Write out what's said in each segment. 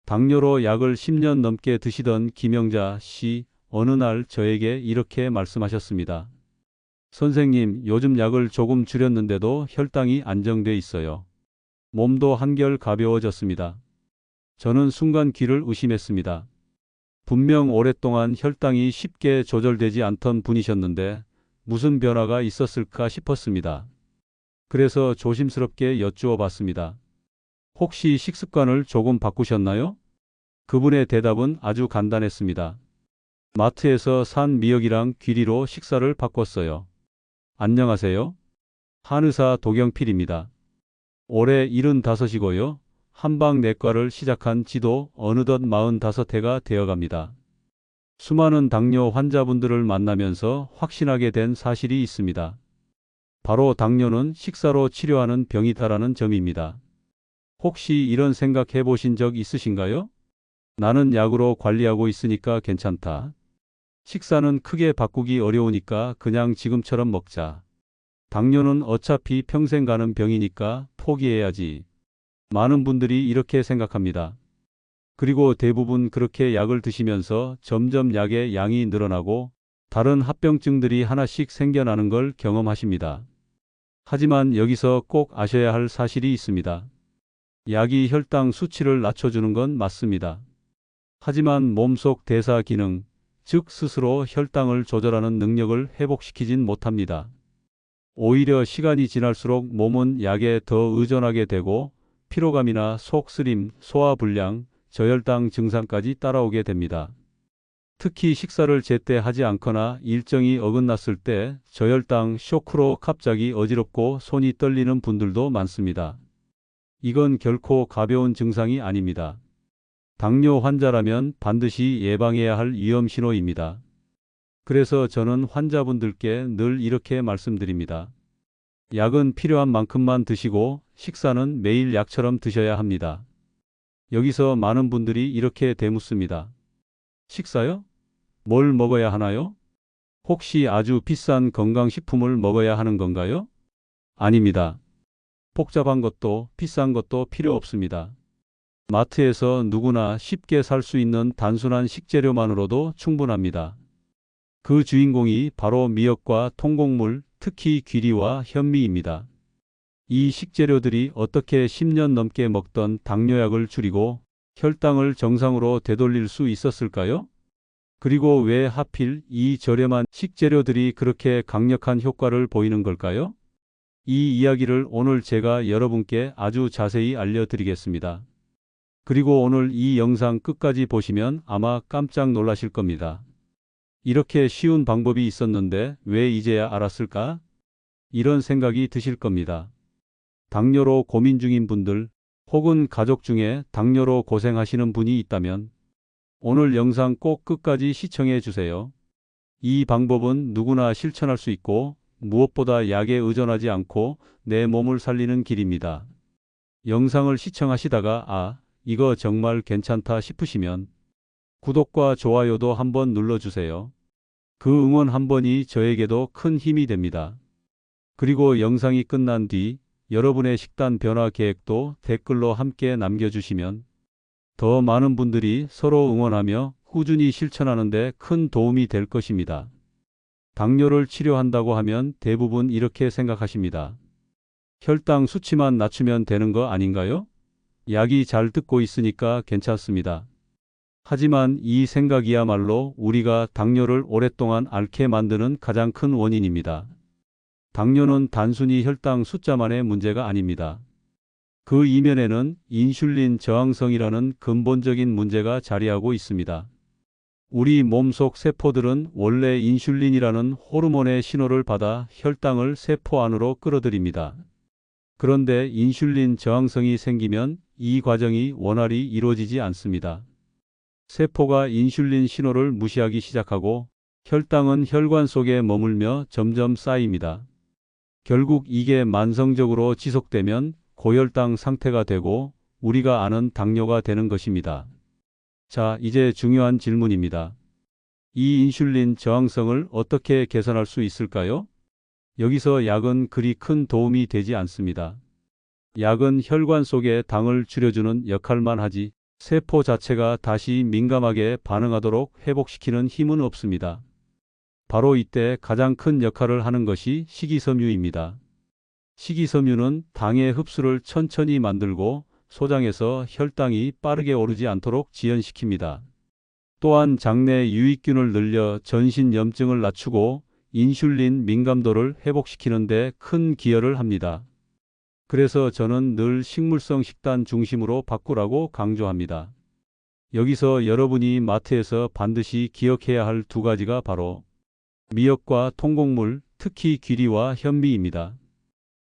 당뇨로 약을 10년 넘게 드시던 김영자 씨, 어느 날 저에게 이렇게 말씀하셨습니다. 선생님, 요즘 약을 조금 줄였는데도 혈당이 안정돼 있어요. 몸도 한결 가벼워졌습니다. 저는 순간 귀를 의심했습니다. 분명 오랫동안 혈당이 쉽게 조절되지 않던 분이셨는데 무슨 변화가 있었을까 싶었습니다. 그래서 조심스럽게 여쭈어 봤습니다. 혹시 식습관을 조금 바꾸셨나요? 그분의 대답은 아주 간단했습니다. 마트에서 산 미역이랑 귀리로 식사를 바꿨어요. 안녕하세요. 한의사 도경필입니다. 올해 75이고요. 한방내과를 시작한 지도 어느덧 45해가 되어갑니다. 수많은 당뇨 환자분들을 만나면서 확신하게 된 사실이 있습니다. 바로 당뇨는 식사로 치료하는 병이다라는 점입니다. 혹시 이런 생각 해보신 적 있으신가요? 나는 약으로 관리하고 있으니까 괜찮다. 식사는 크게 바꾸기 어려우니까 그냥 지금처럼 먹자. 당뇨는 어차피 평생 가는 병이니까 포기해야지. 많은 분들이 이렇게 생각합니다. 그리고 대부분 그렇게 약을 드시면서 점점 약의 양이 늘어나고 다른 합병증들이 하나씩 생겨나는 걸 경험하십니다. 하지만 여기서 꼭 아셔야 할 사실이 있습니다. 약이 혈당 수치를 낮춰주는 건 맞습니다. 하지만 몸속 대사 기능, 즉 스스로 혈당을 조절하는 능력을 회복시키진 못합니다. 오히려 시간이 지날수록 몸은 약에 더 의존하게 되고 피로감이나 속쓰림, 소화불량, 저혈당 증상까지 따라오게 됩니다. 특히 식사를 제때 하지 않거나 일정이 어긋났을 때 저혈당 쇼크로 갑자기 어지럽고 손이 떨리는 분들도 많습니다. 이건 결코 가벼운 증상이 아닙니다. 당뇨 환자라면 반드시 예방해야 할 위험 신호입니다. 그래서 저는 환자분들께 늘 이렇게 말씀드립니다. 약은 필요한 만큼만 드시고 식사는 매일 약처럼 드셔야 합니다. 여기서 많은 분들이 이렇게 되묻습니다. 식사요? 뭘 먹어야 하나요? 혹시 아주 비싼 건강식품을 먹어야 하는 건가요? 아닙니다. 복잡한 것도 비싼 것도 필요 없습니다. 마트에서 누구나 쉽게 살 수 있는 단순한 식재료만으로도 충분합니다. 그 주인공이 바로 미역과 통곡물, 특히 귀리와 현미입니다. 이 식재료들이 어떻게 10년 넘게 먹던 당뇨약을 줄이고 혈당을 정상으로 되돌릴 수 있었을까요? 그리고 왜 하필 이 저렴한 식재료들이 그렇게 강력한 효과를 보이는 걸까요? 이 이야기를 오늘 제가 여러분께 아주 자세히 알려드리겠습니다. 그리고 오늘 이 영상 끝까지 보시면 아마 깜짝 놀라실 겁니다. 이렇게 쉬운 방법이 있었는데 왜 이제야 알았을까? 이런 생각이 드실 겁니다. 당뇨로 고민 중인 분들 혹은 가족 중에 당뇨로 고생하시는 분이 있다면 오늘 영상 꼭 끝까지 시청해 주세요. 이 방법은 누구나 실천할 수 있고 무엇보다 약에 의존하지 않고 내 몸을 살리는 길입니다. 영상을 시청하시다가 이거 정말 괜찮다 싶으시면 구독과 좋아요도 한번 눌러주세요. 그 응원 한 번이 저에게도 큰 힘이 됩니다. 그리고 영상이 끝난 뒤 여러분의 식단 변화 계획도 댓글로 함께 남겨주시면 더 많은 분들이 서로 응원하며 꾸준히 실천하는 데 큰 도움이 될 것입니다. 당뇨를 치료한다고 하면 대부분 이렇게 생각하십니다. 혈당 수치만 낮추면 되는 거 아닌가요? 약이 잘 듣고 있으니까 괜찮습니다. 하지만 이 생각이야말로 우리가 당뇨를 오랫동안 앓게 만드는 가장 큰 원인입니다. 당뇨는 단순히 혈당 숫자만의 문제가 아닙니다. 그 이면에는 인슐린 저항성이라는 근본적인 문제가 자리하고 있습니다. 우리 몸속 세포들은 원래 인슐린이라는 호르몬의 신호를 받아 혈당을 세포 안으로 끌어들입니다. 그런데 인슐린 저항성이 생기면 이 과정이 원활히 이루어지지 않습니다. 세포가 인슐린 신호를 무시하기 시작하고 혈당은 혈관 속에 머물며 점점 쌓입니다. 결국 이게 만성적으로 지속되면 고혈당 상태가 되고 우리가 아는 당뇨가 되는 것입니다. 자, 이제 중요한 질문입니다. 이 인슐린 저항성을 어떻게 개선할 수 있을까요? 여기서 약은 그리 큰 도움이 되지 않습니다. 약은 혈관 속의 당을 줄여주는 역할만 하지 세포 자체가 다시 민감하게 반응하도록 회복시키는 힘은 없습니다. 바로 이때 가장 큰 역할을 하는 것이 식이섬유입니다. 식이섬유는 당의 흡수를 천천히 만들고 소장에서 혈당이 빠르게 오르지 않도록 지연시킵니다. 또한 장내 유익균을 늘려 전신 염증을 낮추고 인슐린 민감도를 회복시키는 데 큰 기여를 합니다. 그래서 저는 늘 식물성 식단 중심으로 바꾸라고 강조합니다. 여기서 여러분이 마트에서 반드시 기억해야 할 두 가지가 바로 미역과 통곡물, 특히 귀리와 현미입니다.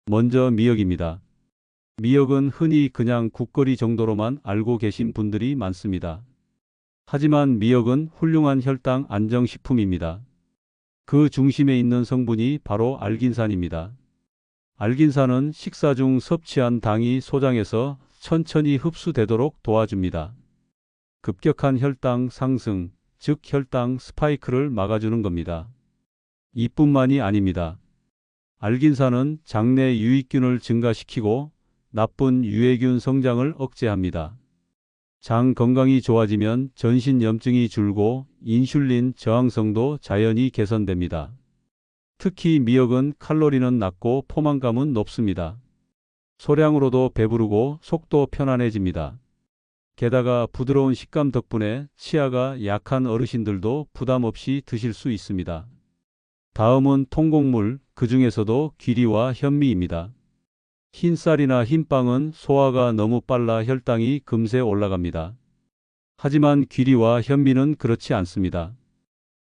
먼저 미역입니다. 미역은 흔히 그냥 국거리 정도로만 알고 계신 분들이 많습니다. 하지만 미역은 훌륭한 혈당 안정식품입니다. 그 중심에 있는 성분이 바로 알긴산입니다. 알긴산은 식사 중 섭취한 당이 소장에서 천천히 흡수되도록 도와줍니다. 급격한 혈당 상승, 즉 혈당 스파이크를 막아주는 겁니다. 이뿐만이 아닙니다. 알긴산은 장내 유익균을 증가시키고 나쁜 유해균 성장을 억제합니다. 장 건강이 좋아지면 전신 염증이 줄고 인슐린 저항성도 자연히 개선됩니다. 특히 미역은 칼로리는 낮고 포만감은 높습니다. 소량으로도 배부르고 속도 편안해집니다. 게다가 부드러운 식감 덕분에 치아가 약한 어르신들도 부담 없이 드실 수 있습니다. 다음은 통곡물, 그 중에서도 귀리와 현미입니다. 흰쌀이나 흰빵은 소화가 너무 빨라 혈당이 금세 올라갑니다. 하지만 귀리와 현미는 그렇지 않습니다.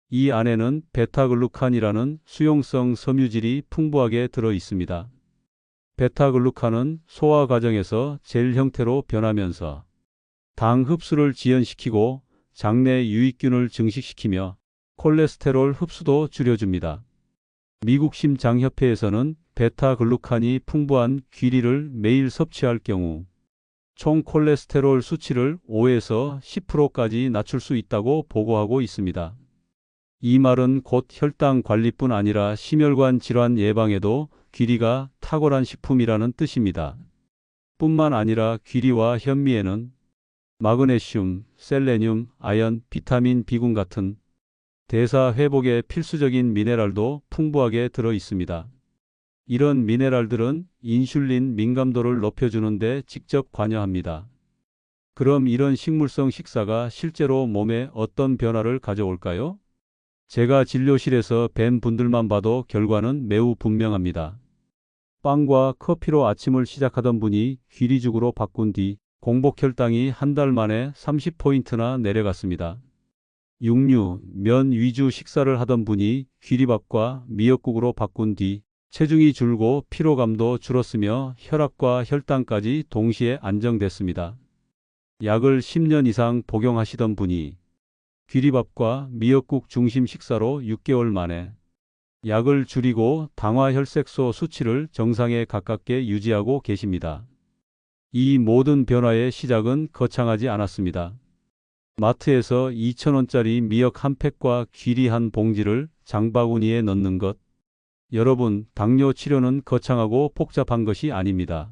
이 안에는 베타글루칸이라는 수용성 섬유질이 풍부하게 들어 있습니다. 베타글루칸은 소화 과정에서 젤 형태로 변하면서 당 흡수를 지연시키고 장내 유익균을 증식시키며 콜레스테롤 흡수도 줄여줍니다. 미국 심장협회에서는 베타글루칸이 풍부한 귀리를 매일 섭취할 경우 총 콜레스테롤 수치를 5에서 10%까지 낮출 수 있다고 보고하고 있습니다. 이 말은 곧 혈당 관리뿐 아니라 심혈관 질환 예방에도 귀리가 탁월한 식품이라는 뜻입니다. 뿐만 아니라 귀리와 현미에는 마그네슘, 셀레늄, 아연, 비타민 B군 같은 대사 회복에 필수적인 미네랄도 풍부하게 들어 있습니다. 이런 미네랄들은 인슐린 민감도를 높여주는 데 직접 관여합니다. 그럼 이런 식물성 식사가 실제로 몸에 어떤 변화를 가져올까요? 제가 진료실에서 뵌 분들만 봐도 결과는 매우 분명합니다. 빵과 커피로 아침을 시작하던 분이 귀리죽으로 바꾼 뒤 공복 혈당이 한 달 만에 30포인트나 내려갔습니다. 육류, 면 위주 식사를 하던 분이 귀리밥과 미역국으로 바꾼 뒤 체중이 줄고 피로감도 줄었으며 혈압과 혈당까지 동시에 안정됐습니다. 약을 10년 이상 복용하시던 분이 귀리밥과 미역국 중심 식사로 6개월 만에 약을 줄이고 당화혈색소 수치를 정상에 가깝게 유지하고 계십니다. 이 모든 변화의 시작은 거창하지 않았습니다. 마트에서 2,000원짜리 미역 한 팩과 귀리 한 봉지를 장바구니에 넣는 것. 여러분, 당뇨 치료는 거창하고 복잡한 것이 아닙니다.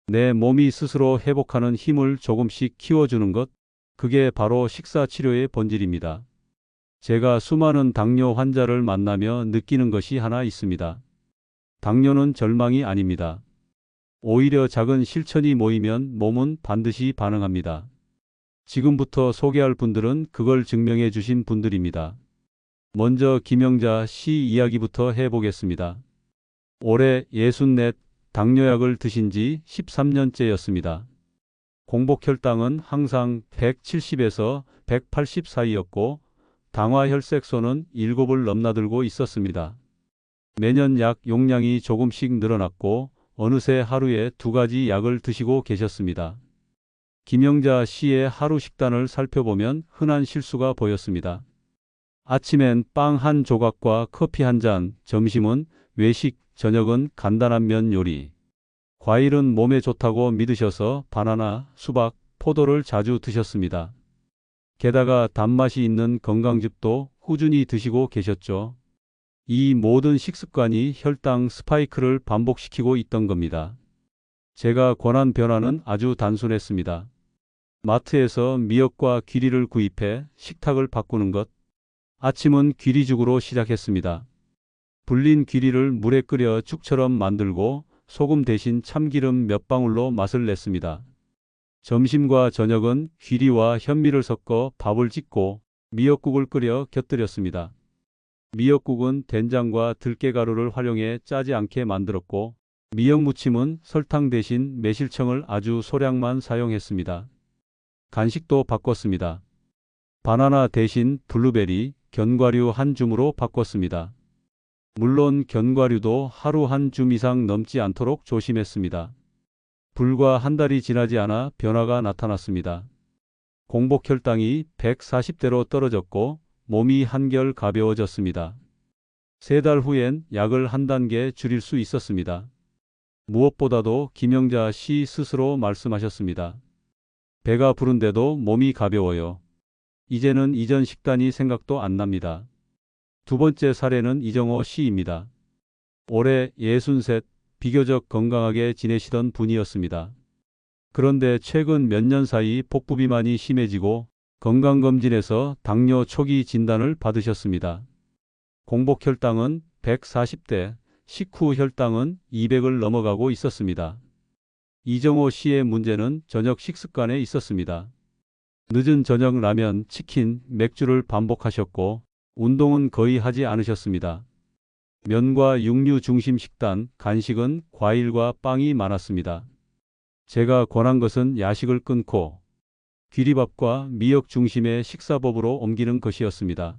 내 몸이 스스로 회복하는 힘을 조금씩 키워주는 것. 그게 바로 식사 치료의 본질입니다. 제가 수많은 당뇨 환자를 만나며 느끼는 것이 하나 있습니다. 당뇨는 절망이 아닙니다. 오히려 작은 실천이 모이면 몸은 반드시 반응합니다. 지금부터 소개할 분들은 그걸 증명해 주신 분들입니다. 먼저 김영자 씨 이야기부터 해보겠습니다. 올해 64, 당뇨약을 드신 지 13년째였습니다. 공복 혈당은 항상 170에서 180 사이였고 당화혈색소는 7을 넘나들고 있었습니다. 매년 약 용량이 조금씩 늘어났고 어느새 하루에 2가지 약을 드시고 계셨습니다. 김영자 씨의 하루 식단을 살펴보면 흔한 실수가 보였습니다. 아침엔 빵 한 조각과 커피 한 잔, 점심은 외식, 저녁은 간단한 면 요리. 과일은 몸에 좋다고 믿으셔서 바나나, 수박, 포도를 자주 드셨습니다. 게다가 단맛이 있는 건강즙도 꾸준히 드시고 계셨죠. 이 모든 식습관이 혈당 스파이크를 반복시키고 있던 겁니다. 제가 권한 변화는 아주 단순했습니다. 마트에서 미역과 귀리를 구입해 식탁을 바꾸는 것. 아침은 귀리죽으로 시작했습니다. 불린 귀리를 물에 끓여 죽처럼 만들고 소금 대신 참기름 몇 방울로 맛을 냈습니다. 점심과 저녁은 귀리와 현미를 섞어 밥을 짓고 미역국을 끓여 곁들였습니다. 미역국은 된장과 들깨가루를 활용해 짜지 않게 만들었고 미역무침은 설탕 대신 매실청을 아주 소량만 사용했습니다. 간식도 바꿨습니다. 바나나 대신 블루베리, 견과류 한 줌으로 바꿨습니다. 물론 견과류도 하루 한 줌 이상 넘지 않도록 조심했습니다. 불과 한 달이 지나지 않아 변화가 나타났습니다. 공복 혈당이 140대로 떨어졌고 몸이 한결 가벼워졌습니다. 3달 후엔 약을 한 단계 줄일 수 있었습니다. 무엇보다도 김영자 씨 스스로 말씀하셨습니다. 배가 부른데도 몸이 가벼워요. 이제는 이전 식단이 생각도 안 납니다. 두 번째 사례는 이정호 씨입니다. 올해 63, 비교적 건강하게 지내시던 분이었습니다. 그런데 최근 몇 년 사이 복부 비만이 심해지고 건강검진에서 당뇨 초기 진단을 받으셨습니다. 공복 혈당은 140대, 식후 혈당은 200을 넘어가고 있었습니다. 이정호 씨의 문제는 저녁 식습관에 있었습니다. 늦은 저녁 라면, 치킨, 맥주를 반복하셨고 운동은 거의 하지 않으셨습니다. 면과 육류 중심 식단, 간식은 과일과 빵이 많았습니다. 제가 권한 것은 야식을 끊고 귀리밥과 미역 중심의 식사법으로 옮기는 것이었습니다.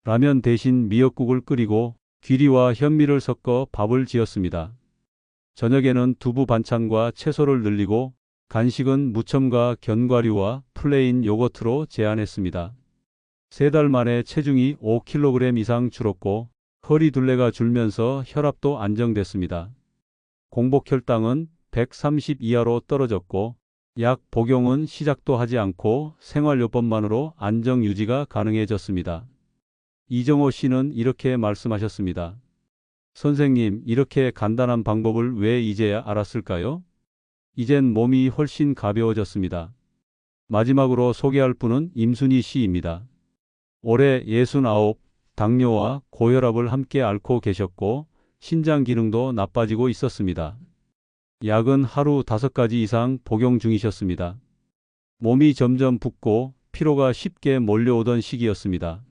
라면 대신 미역국을 끓이고 귀리와 현미를 섞어 밥을 지었습니다. 저녁에는 두부 반찬과 채소를 늘리고 간식은 무첨가 견과류와 플레인 요거트로 제한했습니다. 3달 만에 체중이 5kg 이상 줄었고 허리 둘레가 줄면서 혈압도 안정됐습니다. 공복 혈당은 130 이하로 떨어졌고 약 복용은 시작도 하지 않고 생활요법만으로 안정 유지가 가능해졌습니다. 이정호 씨는 이렇게 말씀하셨습니다. 선생님, 이렇게 간단한 방법을 왜 이제야 알았을까요? 이젠 몸이 훨씬 가벼워졌습니다. 마지막으로 소개할 분은 임순희 씨입니다. 올해 69, 당뇨와 고혈압을 함께 앓고 계셨고 신장 기능도 나빠지고 있었습니다. 약은 하루 5가지 이상 복용 중이셨습니다. 몸이 점점 붓고 피로가 쉽게 몰려오던 시기였습니다.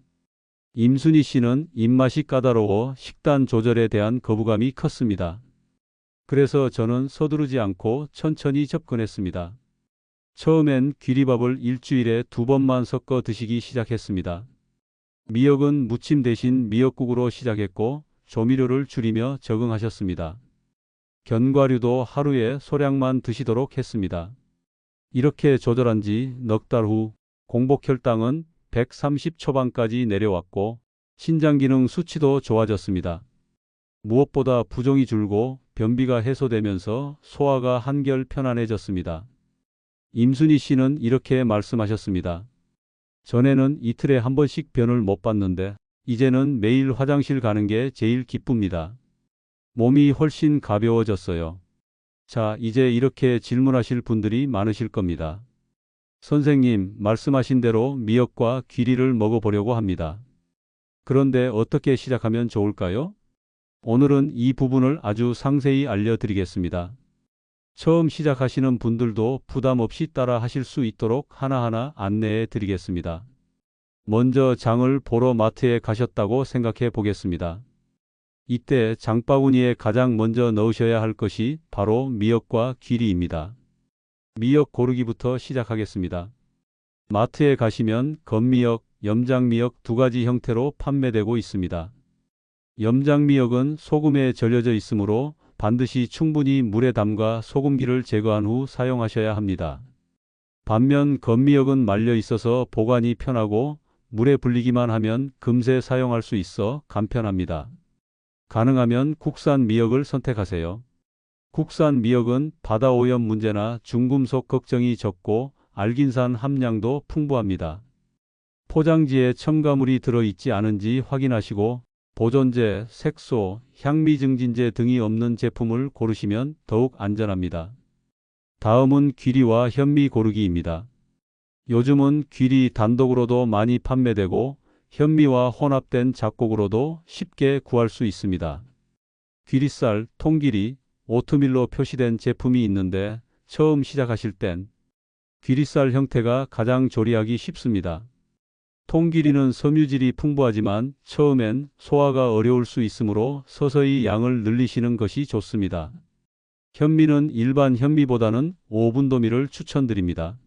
임순희 씨는 입맛이 까다로워 식단 조절에 대한 거부감이 컸습니다. 그래서 저는 서두르지 않고 천천히 접근했습니다. 처음엔 귀리밥을 일주일에 2번만 섞어 드시기 시작했습니다. 미역은 무침 대신 미역국으로 시작했고 조미료를 줄이며 적응하셨습니다. 견과류도 하루에 소량만 드시도록 했습니다. 이렇게 조절한 지 넉 달 후 공복 혈당은 130 초반까지 내려왔고 신장기능 수치도 좋아졌습니다. 무엇보다 부종이 줄고 변비가 해소되면서 소화가 한결 편안해졌습니다. 임순희 씨는 이렇게 말씀하셨습니다. 전에는 이틀에 한 번씩 변을 못 봤는데 이제는 매일 화장실 가는 게 제일 기쁩니다. 몸이 훨씬 가벼워졌어요. 자, 이제 이렇게 질문하실 분들이 많으실 겁니다. 선생님, 말씀하신 대로 미역과 귀리를 먹어보려고 합니다. 그런데 어떻게 시작하면 좋을까요? 오늘은 이 부분을 아주 상세히 알려드리겠습니다. 처음 시작하시는 분들도 부담 없이 따라 하실 수 있도록 하나하나 안내해 드리겠습니다. 먼저 장을 보러 마트에 가셨다고 생각해 보겠습니다. 이때 장바구니에 가장 먼저 넣으셔야 할 것이 바로 미역과 귀리입니다. 미역 고르기부터 시작하겠습니다. 마트에 가시면 건미역, 염장미역 2가지 형태로 판매되고 있습니다. 염장미역은 소금에 절여져 있으므로 반드시 충분히 물에 담가 소금기를 제거한 후 사용하셔야 합니다. 반면 건미역은 말려 있어서 보관이 편하고 물에 불리기만 하면 금세 사용할 수 있어 간편합니다. 가능하면 국산 미역을 선택하세요. 국산 미역은 바다 오염 문제나 중금속 걱정이 적고 알긴산 함량도 풍부합니다. 포장지에 첨가물이 들어있지 않은지 확인하시고 보존제, 색소, 향미 증진제 등이 없는 제품을 고르시면 더욱 안전합니다. 다음은 귀리와 현미 고르기입니다. 요즘은 귀리 단독으로도 많이 판매되고 현미와 혼합된 작곡으로도 쉽게 구할 수 있습니다. 귀리쌀, 통귀리, 오트밀로 표시된 제품이 있는데 처음 시작하실 땐 귀리쌀 형태가 가장 조리하기 쉽습니다. 통귀리는 섬유질이 풍부하지만 처음엔 소화가 어려울 수 있으므로 서서히 양을 늘리시는 것이 좋습니다. 현미는 일반 현미보다는 5분도미를 추천드립니다.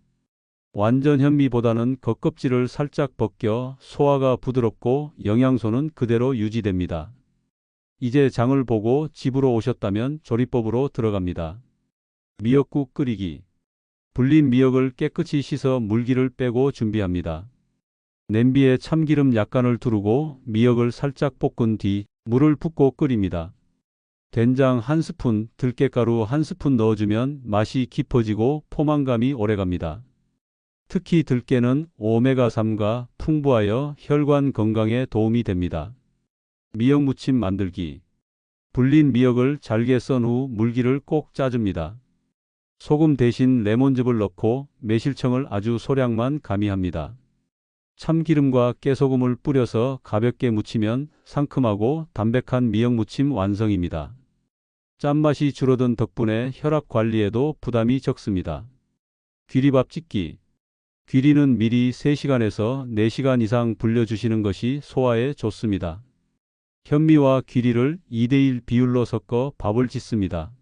완전 현미보다는 겉껍질을 살짝 벗겨 소화가 부드럽고 영양소는 그대로 유지됩니다. 이제 장을 보고 집으로 오셨다면 조리법으로 들어갑니다. 미역국 끓이기. 불린 미역을 깨끗이 씻어 물기를 빼고 준비합니다. 냄비에 참기름 약간을 두르고 미역을 살짝 볶은 뒤 물을 붓고 끓입니다. 된장 1스푼, 들깨가루 1스푼 넣어주면 맛이 깊어지고 포만감이 오래갑니다. 특히 들깨는 오메가3가 풍부하여 혈관 건강에 도움이 됩니다. 미역 무침 만들기. 불린 미역을 잘게 썬 후 물기를 꼭 짜줍니다. 소금 대신 레몬즙을 넣고 매실청을 아주 소량만 가미합니다. 참기름과 깨소금을 뿌려서 가볍게 무치면 상큼하고 담백한 미역 무침 완성입니다. 짠맛이 줄어든 덕분에 혈압 관리에도 부담이 적습니다. 귀리밥 찢기. 귀리는 미리 3시간에서 4시간 이상 불려주시는 것이 소화에 좋습니다. 현미와 귀리를 2대1 비율로 섞어 밥을 짓습니다.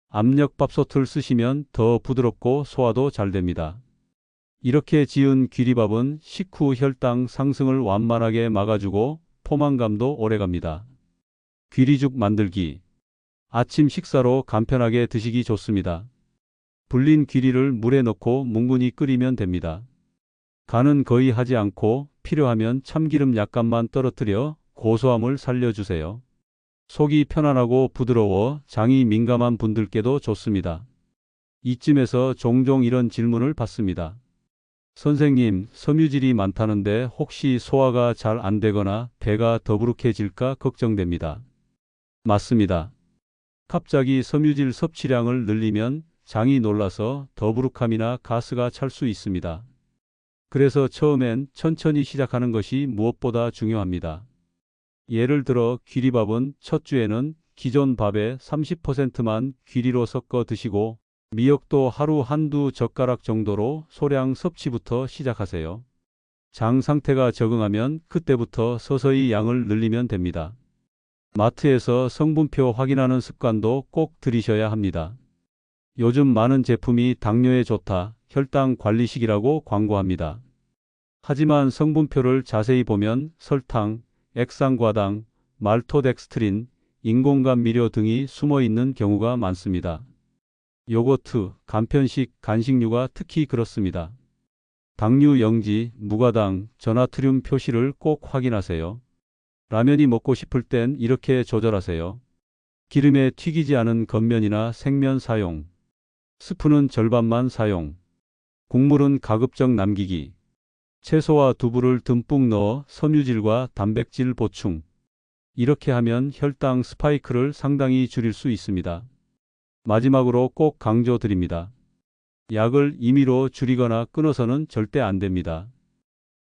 압력밥솥을 쓰시면 더 부드럽고 소화도 잘 됩니다. 이렇게 지은 귀리밥은 식후 혈당 상승을 완만하게 막아주고 포만감도 오래갑니다. 귀리죽 만들기. 아침 식사로 간편하게 드시기 좋습니다. 불린 귀리를 물에 넣고 뭉근히 끓이면 됩니다. 간은 거의 하지 않고 필요하면 참기름 약간만 떨어뜨려 고소함을 살려주세요. 속이 편안하고 부드러워 장이 민감한 분들께도 좋습니다. 이쯤에서 종종 이런 질문을 받습니다. 선생님, 섬유질이 많다는데 혹시 소화가 잘 안 되거나 배가 더부룩해질까 걱정됩니다. 맞습니다. 갑자기 섬유질 섭취량을 늘리면 장이 놀라서 더부룩함이나 가스가 찰 수 있습니다. 그래서 처음엔 천천히 시작하는 것이 무엇보다 중요합니다. 예를 들어 귀리밥은 첫 주에는 기존 밥의 30%만 귀리로 섞어 드시고 미역도 하루 한두 젓가락 정도로 소량 섭취부터 시작하세요. 장 상태가 적응하면 그때부터 서서히 양을 늘리면 됩니다. 마트에서 성분표 확인하는 습관도 꼭 들이셔야 합니다. 요즘 많은 제품이 당뇨에 좋다, 혈당 관리식이라고 광고합니다. 하지만 성분표를 자세히 보면 설탕, 액상과당, 말토덱스트린, 인공감미료 등이 숨어 있는 경우가 많습니다. 요거트, 간편식, 간식류가 특히 그렇습니다. 당류 영지, 무가당, 저나트륨 표시를 꼭 확인하세요. 라면이 먹고 싶을 땐 이렇게 조절하세요. 기름에 튀기지 않은 겉면이나 생면 사용. 스프는 절반만 사용. 국물은 가급적 남기기. 채소와 두부를 듬뿍 넣어 섬유질과 단백질 보충. 이렇게 하면 혈당 스파이크를 상당히 줄일 수 있습니다. 마지막으로 꼭 강조드립니다. 약을 임의로 줄이거나 끊어서는 절대 안 됩니다.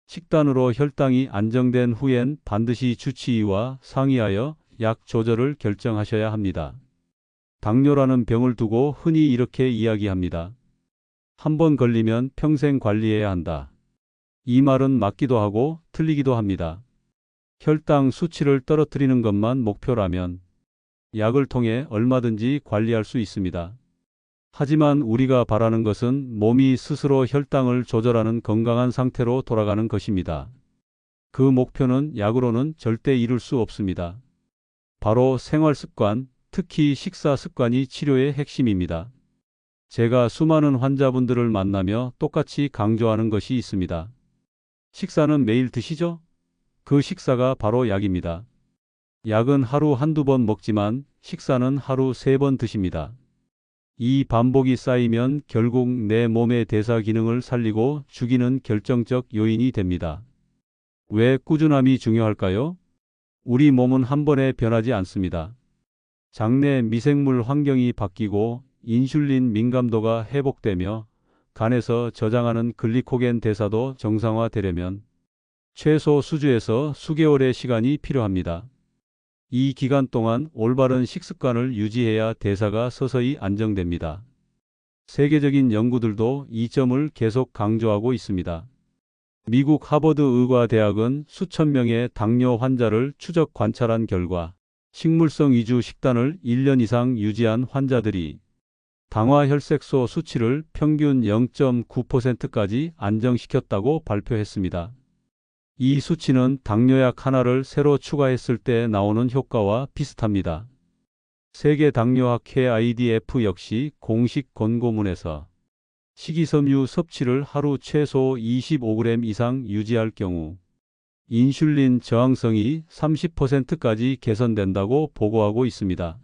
식단으로 혈당이 안정된 후엔 반드시 주치의와 상의하여 약 조절을 결정하셔야 합니다. 당뇨라는 병을 두고 흔히 이렇게 이야기합니다. 한 번 걸리면 평생 관리해야 한다. 이 말은 맞기도 하고 틀리기도 합니다. 혈당 수치를 떨어뜨리는 것만 목표라면 약을 통해 얼마든지 관리할 수 있습니다. 하지만 우리가 바라는 것은 몸이 스스로 혈당을 조절하는 건강한 상태로 돌아가는 것입니다. 그 목표는 약으로는 절대 이룰 수 없습니다. 바로 생활 습관, 특히 식사 습관이 치료의 핵심입니다. 제가 수많은 환자분들을 만나며 똑같이 강조하는 것이 있습니다. 식사는 매일 드시죠? 그 식사가 바로 약입니다. 약은 하루 한두 번 먹지만 식사는 하루 3번 드십니다. 이 반복이 쌓이면 결국 내 몸의 대사 기능을 살리고 죽이는 결정적 요인이 됩니다. 왜 꾸준함이 중요할까요? 우리 몸은 한 번에 변하지 않습니다. 장내 미생물 환경이 바뀌고 인슐린 민감도가 회복되며 간에서 저장하는 글리코겐 대사도 정상화되려면 최소 수주에서 수개월의 시간이 필요합니다. 이 기간 동안 올바른 식습관을 유지해야 대사가 서서히 안정됩니다. 세계적인 연구들도 이 점을 계속 강조하고 있습니다. 미국 하버드 의과대학은 수천 명의 당뇨 환자를 추적 관찰한 결과 식물성 위주 식단을 1년 이상 유지한 환자들이 당화 혈색소 수치를 평균 0.9%까지 안정시켰다고 발표했습니다. 이 수치는 당뇨약 하나를 새로 추가했을 때 나오는 효과와 비슷합니다. 세계 당뇨학회 IDF 역시 공식 권고문에서 식이섬유 섭취를 하루 최소 25g 이상 유지할 경우 인슐린 저항성이 30%까지 개선된다고 보고하고 있습니다.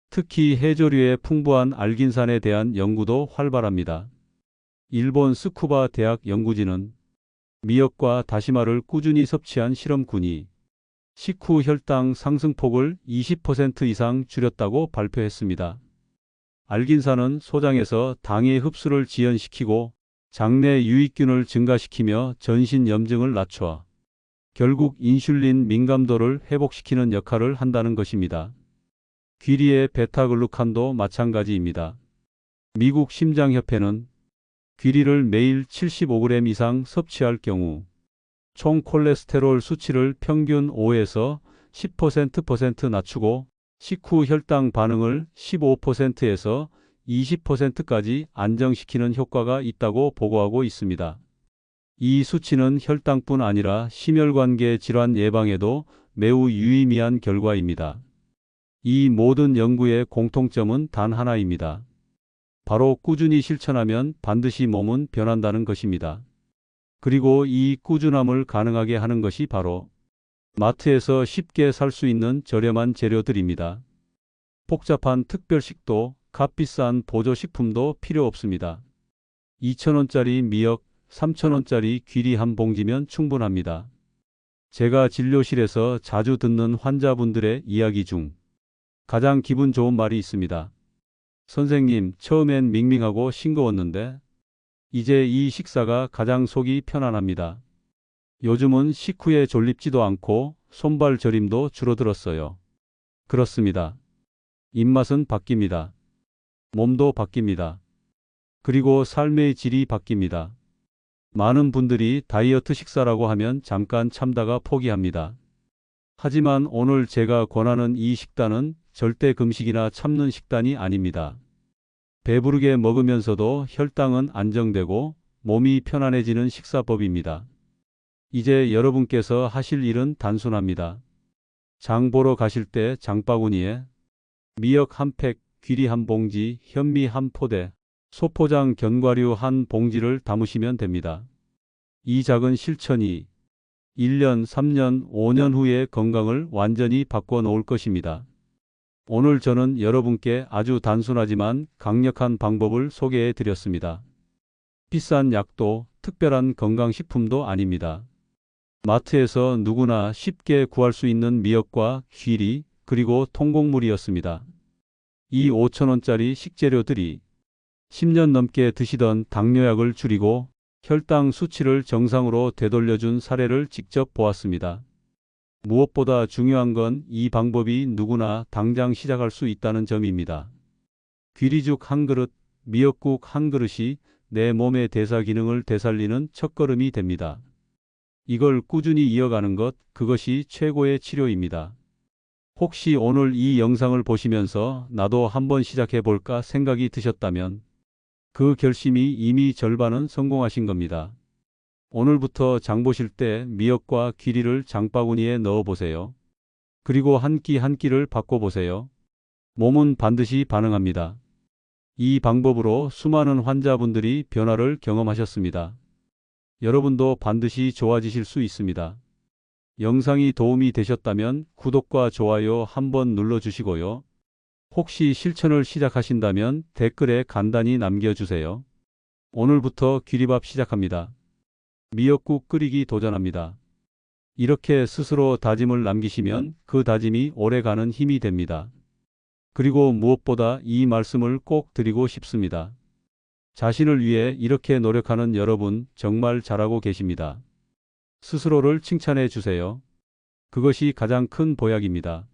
특히 해조류의 풍부한 알긴산에 대한 연구도 활발합니다. 일본 스쿠바 대학 연구진은 미역과 다시마를 꾸준히 섭취한 실험군이 식후 혈당 상승폭을 20% 이상 줄였다고 발표했습니다. 알긴산은 소장에서 당의 흡수를 지연시키고 장내 유익균을 증가시키며 전신 염증을 낮춰 결국 인슐린 민감도를 회복시키는 역할을 한다는 것입니다. 귀리의 베타글루칸도 마찬가지입니다. 미국 심장협회는 귀리를 매일 75g 이상 섭취할 경우 총 콜레스테롤 수치를 평균 5에서 10% 낮추고 식후 혈당 반응을 15%에서 20%까지 안정시키는 효과가 있다고 보고하고 있습니다. 이 수치는 혈당뿐 아니라 심혈관계 질환 예방에도 매우 유의미한 결과입니다. 이 모든 연구의 공통점은 단 하나입니다. 바로 꾸준히 실천하면 반드시 몸은 변한다는 것입니다. 그리고 이 꾸준함을 가능하게 하는 것이 바로 마트에서 쉽게 살 수 있는 저렴한 재료들입니다. 복잡한 특별식도 값비싼 보조식품도 필요 없습니다. 2,000원짜리 미역, 3,000원짜리 귀리 한 봉지면 충분합니다. 제가 진료실에서 자주 듣는 환자분들의 이야기 중 가장 기분 좋은 말이 있습니다. 선생님, 처음엔 밍밍하고 싱거웠는데 이제 이 식사가 가장 속이 편안합니다. 요즘은 식후에 졸립지도 않고 손발 저림도 줄어들었어요. 그렇습니다. 입맛은 바뀝니다. 몸도 바뀝니다. 그리고 삶의 질이 바뀝니다. 많은 분들이 다이어트 식사라고 하면 잠깐 참다가 포기합니다. 하지만 오늘 제가 권하는 이 식단은 절대 금식이나 참는 식단이 아닙니다. 배부르게 먹으면서도 혈당은 안정되고 몸이 편안해지는 식사법입니다. 이제 여러분께서 하실 일은 단순합니다. 장 보러 가실 때 장바구니에 미역 한 팩, 귀리 한 봉지, 현미 한 포대, 소포장 견과류 한 봉지를 담으시면 됩니다. 이 작은 실천이 1년, 3년, 5년 후의 건강을 완전히 바꿔 놓을 것입니다. 오늘 저는 여러분께 아주 단순하지만 강력한 방법을 소개해 드렸습니다. 비싼 약도 특별한 건강식품도 아닙니다. 마트에서 누구나 쉽게 구할 수 있는 미역과 귀리 그리고 통곡물이었습니다. 이 5,000원짜리 식재료들이 10년 넘게 드시던 당뇨약을 줄이고 혈당 수치를 정상으로 되돌려준 사례를 직접 보았습니다. 무엇보다 중요한 건 이 방법이 누구나 당장 시작할 수 있다는 점입니다. 귀리죽 한 그릇, 미역국 한 그릇이 내 몸의 대사 기능을 되살리는 첫걸음이 됩니다. 이걸 꾸준히 이어가는 것, 그것이 최고의 치료입니다. 혹시 오늘 이 영상을 보시면서 나도 한번 시작해 볼까 생각이 드셨다면 그 결심이 이미 절반은 성공하신 겁니다. 오늘부터 장 보실 때 미역과 귀리를 장바구니에 넣어 보세요. 그리고 한 끼 한 끼를 바꿔보세요. 몸은 반드시 반응합니다. 이 방법으로 수많은 환자분들이 변화를 경험하셨습니다. 여러분도 반드시 좋아지실 수 있습니다. 영상이 도움이 되셨다면 구독과 좋아요 한번 눌러주시고요. 혹시 실천을 시작하신다면 댓글에 간단히 남겨주세요. 오늘부터 귀리밥 시작합니다. 미역국 끓이기 도전합니다. 이렇게 스스로 다짐을 남기시면 그 다짐이 오래가는 힘이 됩니다. 그리고 무엇보다 이 말씀을 꼭 드리고 싶습니다. 자신을 위해 이렇게 노력하는 여러분 정말 잘하고 계십니다. 스스로를 칭찬해 주세요. 그것이 가장 큰 보약입니다.